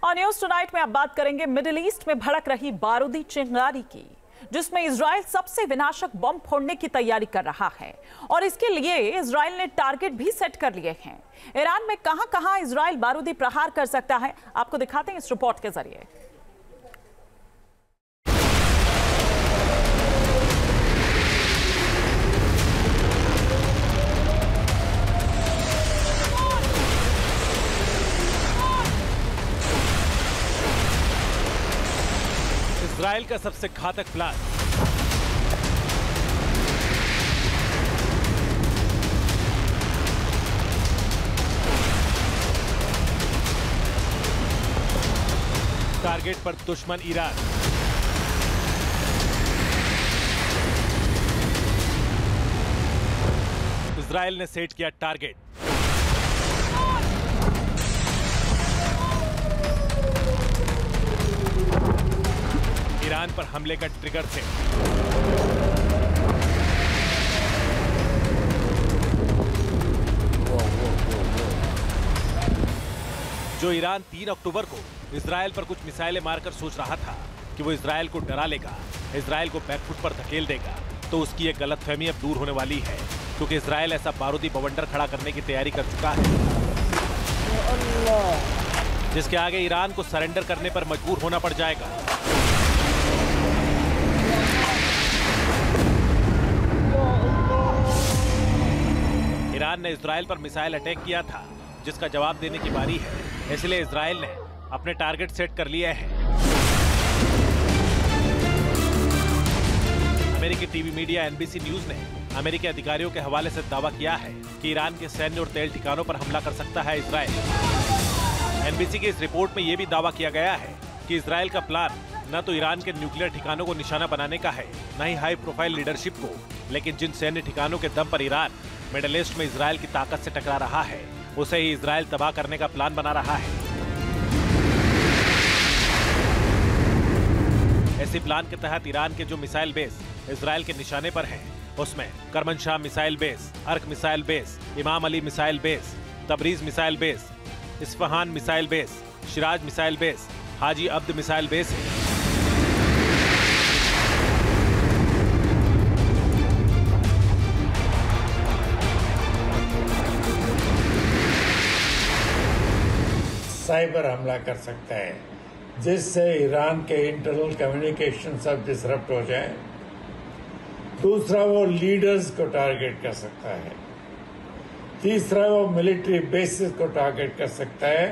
और news tonight में अब बात करेंगे मिडिल ईस्ट में भड़क रही बारूदी चिंगारी की, जिसमें इजराइल सबसे विनाशक बम फोड़ने की तैयारी कर रहा है और इसके लिए इजराइल ने टारगेट भी सेट कर लिए हैं। ईरान में कहां-कहां इजराइल बारूदी प्रहार कर सकता है, आपको दिखाते हैं इस रिपोर्ट के जरिए। इजराइल का सबसे घातक प्लान। टारगेट पर दुश्मन ईरान। इजराइल ने सेट किया टारगेट। ईरान पर हमले का ट्रिगर से जो ईरान 3 अक्टूबर को इजराइल पर कुछ मिसाइलें मारकर सोच रहा था कि वो इजराइल को डरा लेगा, इजराइल को बैकफुट पर धकेल देगा, तो उसकी ये गलतफहमी अब दूर होने वाली है, क्योंकि इजराइल ऐसा बारूदी बवंडर खड़ा करने की तैयारी कर चुका है जिसके आगे ईरान को सरेंडर करने पर मजबूर होना पड़ जाएगा। ईरान ने इजराइल पर मिसाइल अटैक किया था, जिसका जवाब देने की बारी है, इसलिए इजराइल ने अपने टारगेट सेट कर लिए हैं। अमेरिकी टीवी मीडिया एनबीसी न्यूज ने अमेरिकी अधिकारियों के हवाले से दावा किया है कि ईरान के सैन्य और तेल ठिकानों पर हमला कर सकता है इजराइल। एनबीसी की इस रिपोर्ट में यह भी दावा किया गया है कि इजराइल का प्लान न तो ईरान के न्यूक्लियर ठिकानों को निशाना बनाने का है, न ही हाई प्रोफाइल लीडरशिप को, लेकिन जिन सैन्य ठिकानों के दम पर ईरान मिडिल ईस्ट में इजराइल की ताकत से टकरा रहा है, उसे ही इजराइल तबाह करने का प्लान बना रहा है। इसी प्लान के तहत ईरान के जो मिसाइल बेस इजराइल के निशाने पर हैं, उसमें Kermanshah missile base, Arak missile base, Imam Ali missile base, Tabriz missile base, Isfahan missile base, Shiraz missile base, Haji Abd missile base है। साइबर हमला कर सकता है, जिससे ईरान के इंटरनल कम्युनिकेशन सब डिसरप्ट हो जाए। दूसरा, वो लीडर्स को टारगेट कर सकता है। तीसरा, वो मिलिट्री बेसिस को टारगेट कर सकता है,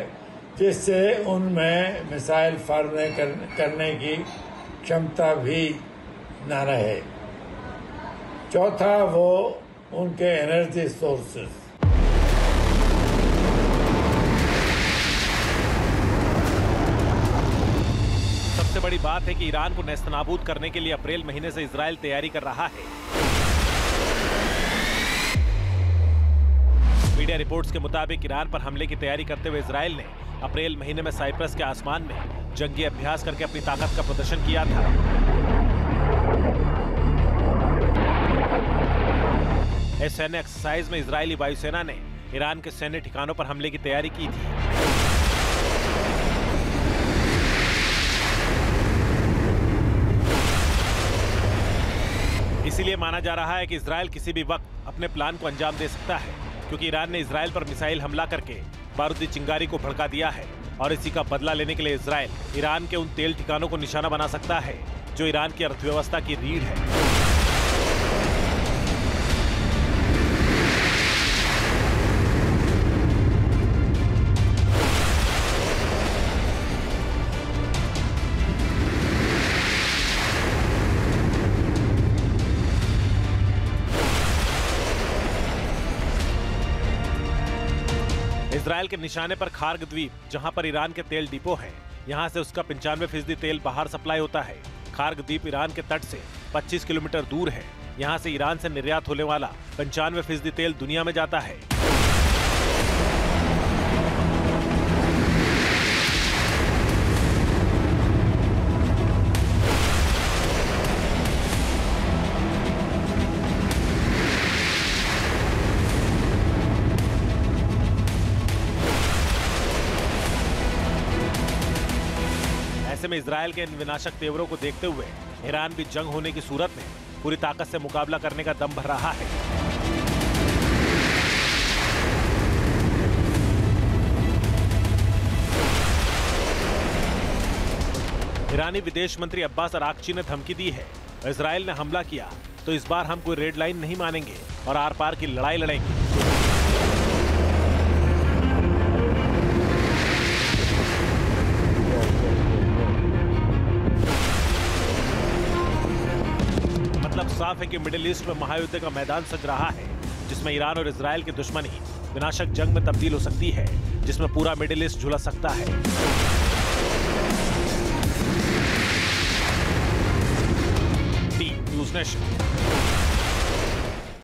जिससे उनमें मिसाइल फायर करने की क्षमता भी न रहे। चौथा, वो उनके एनर्जी सोर्सेस। सबसे बड़ी बात है कि ईरान को नेस्तनाबूद करने के लिए अप्रैल महीने से इजराइल तैयारी कर रहा है। मीडिया रिपोर्ट्स के मुताबिक ईरान पर हमले की तैयारी करते हुए इजराइल ने अप्रैल महीने में साइप्रस के आसमान में जंगी अभ्यास करके अपनी ताकत का प्रदर्शन किया था। इस सैन्य एक्सरसाइज में इजरायली वायुसेना ने ईरान के सैन्य ठिकानों पर हमले की तैयारी की थी। इसीलिए माना जा रहा है कि इजराइल किसी भी वक्त अपने प्लान को अंजाम दे सकता है, क्योंकि ईरान ने इजराइल पर मिसाइल हमला करके बारूदी चिंगारी को भड़का दिया है और इसी का बदला लेने के लिए इजराइल ईरान के उन तेल ठिकानों को निशाना बना सकता है जो ईरान की अर्थव्यवस्था की रीढ़ है। इजराइल के निशाने पर खार्ग द्वीप, जहां पर ईरान के तेल डिपो हैं, यहां से उसका 95% तेल बाहर सप्लाई होता है। खार्ग द्वीप ईरान के तट से 25 किलोमीटर दूर है। यहां से ईरान से निर्यात होने वाला 95% तेल दुनिया में जाता है। ऐसे में इजराइल के इन विनाशक तेवरों को देखते हुए ईरान भी जंग होने की सूरत में पूरी ताकत से मुकाबला करने का दम भर रहा है। ईरानी विदेश मंत्री अब्बास अराक्ची ने धमकी दी है, इजराइल ने हमला किया तो इस बार हम कोई रेड लाइन नहीं मानेंगे और आर पार की लड़ाई लड़ेंगे। मतलब साफ है कि मिडिल ईस्ट में महायुद्ध का मैदान सज रहा है, जिसमें ईरान और इजराइल की दुश्मनी विनाशक जंग में तब्दील हो सकती है, जिसमें पूरा मिडिल ईस्ट झुलस सकता है। News nation.